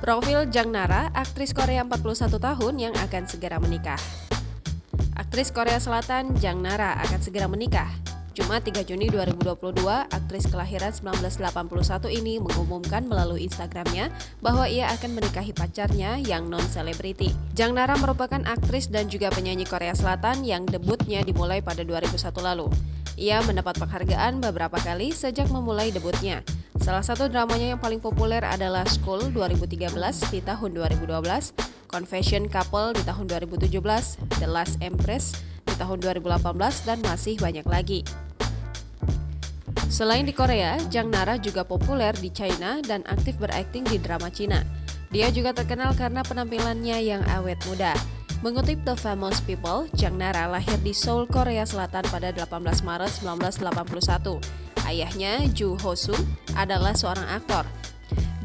Profil Jang Nara, aktris Korea 41 tahun yang akan segera menikah. Aktris Korea Selatan Jang Nara akan segera menikah. Jumat 3 Juni 2022, aktris kelahiran 1981 ini mengumumkan melalui Instagramnya bahwa ia akan menikahi pacarnya yang non-selebriti. Jang Nara merupakan aktris dan juga penyanyi Korea Selatan yang debutnya dimulai pada 2001 lalu. Ia mendapat penghargaan beberapa kali sejak memulai debutnya. Salah satu dramanya yang paling populer adalah School 2013 di tahun 2012, Confession Couple di tahun 2017, The Last Empress di tahun 2018, dan masih banyak lagi. Selain di Korea, Jang Nara juga populer di China dan aktif berakting di drama Cina. Dia juga terkenal karena penampilannya yang awet muda. Mengutip The Famous People, Jang Nara lahir di Seoul, Korea Selatan pada 18 Maret 1981. Ayahnya, Joo Ho Sung, adalah seorang aktor.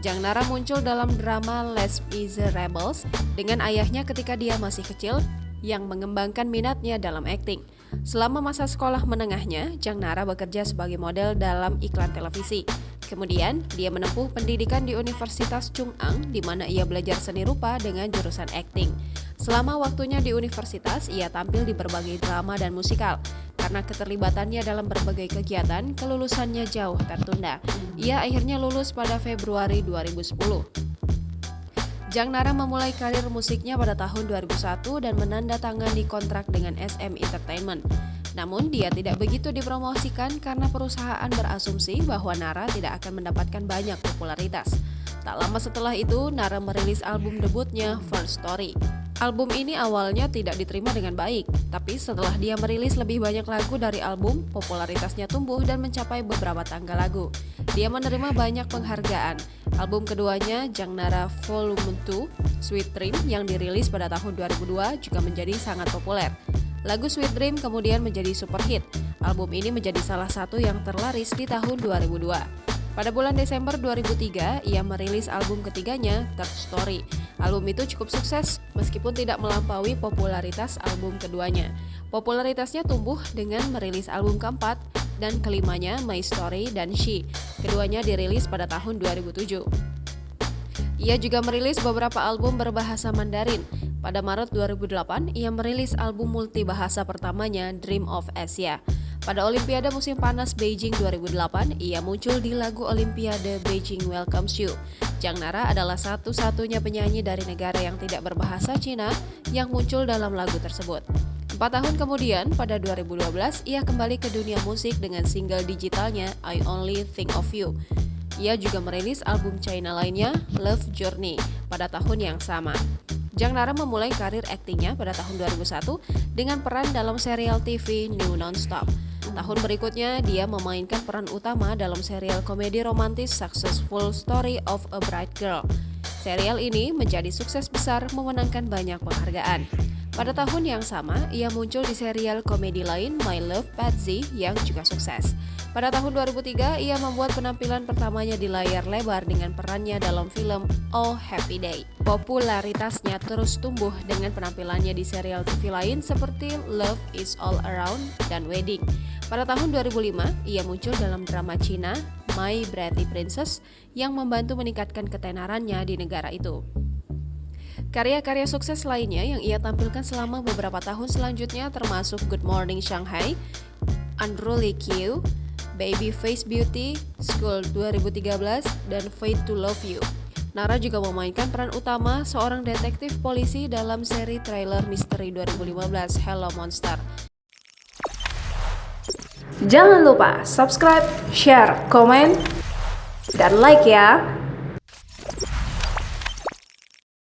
Jang Nara muncul dalam drama Les Miserables dengan ayahnya ketika dia masih kecil yang mengembangkan minatnya dalam akting. Selama masa sekolah menengahnya, Jang Nara bekerja sebagai model dalam iklan televisi. Kemudian, dia menempuh pendidikan di Universitas Chung-Ang, di mana ia belajar seni rupa dengan jurusan akting. Selama waktunya di universitas, ia tampil di berbagai drama dan musikal. Karena keterlibatannya dalam berbagai kegiatan, kelulusannya jauh tertunda. Ia akhirnya lulus pada Februari 2010. Jang Nara memulai karir musiknya pada tahun 2001 dan menandatangani kontrak dengan SM Entertainment. Namun dia tidak begitu dipromosikan karena perusahaan berasumsi bahwa Nara tidak akan mendapatkan banyak popularitas. Tak lama setelah itu, Nara merilis album debutnya First Story. Album ini awalnya tidak diterima dengan baik, tapi setelah dia merilis lebih banyak lagu dari album, popularitasnya tumbuh dan mencapai beberapa tangga lagu. Dia menerima banyak penghargaan. Album keduanya, Jang Nara Volume 2, Sweet Dream, yang dirilis pada tahun 2002 juga menjadi sangat populer. Lagu Sweet Dream kemudian menjadi super hit. Album ini menjadi salah satu yang terlaris di tahun 2002. Pada bulan Desember 2003, ia merilis album ketiganya, Third Story. Album itu cukup sukses meskipun tidak melampaui popularitas album keduanya. Popularitasnya tumbuh dengan merilis album keempat dan kelimanya, My Story dan She. Keduanya dirilis pada tahun 2007. Ia juga merilis beberapa album berbahasa Mandarin. Pada Maret 2008, ia merilis album multibahasa pertamanya, Dream of Asia. Pada Olimpiade Musim Panas Beijing 2008, ia muncul di lagu Olimpiade Beijing Welcomes You. Jang Nara adalah satu-satunya penyanyi dari negara yang tidak berbahasa Cina yang muncul dalam lagu tersebut. 4 tahun kemudian, pada 2012, ia kembali ke dunia musik dengan single digitalnya I Only Think of You. Ia juga merilis album China lainnya, Love Journey, pada tahun yang sama. Jang Nara memulai karir aktingnya pada tahun 2001 dengan peran dalam serial TV New Nonstop. Tahun berikutnya, dia memainkan peran utama dalam serial komedi romantis Successful Story of a Bright Girl. Serial ini menjadi sukses besar, memenangkan banyak penghargaan. Pada tahun yang sama, ia muncul di serial komedi lain My Love Patsy yang juga sukses. Pada tahun 2003, ia membuat penampilan pertamanya di layar lebar dengan perannya dalam film Oh Happy Day. Popularitasnya terus tumbuh dengan penampilannya di serial TV lain seperti Love Is All Around dan Wedding. Pada tahun 2005, ia muncul dalam drama Cina My Pretty Princess yang membantu meningkatkan ketenarannya di negara itu. Karya-karya sukses lainnya yang ia tampilkan selama beberapa tahun selanjutnya termasuk Good Morning Shanghai, Unruly Q, Baby Face Beauty, School 2013, dan Fate to Love You. Nara juga memainkan peran utama seorang detektif polisi dalam seri trailer misteri 2015 Hello Monster. Jangan lupa subscribe, share, komen, dan like ya!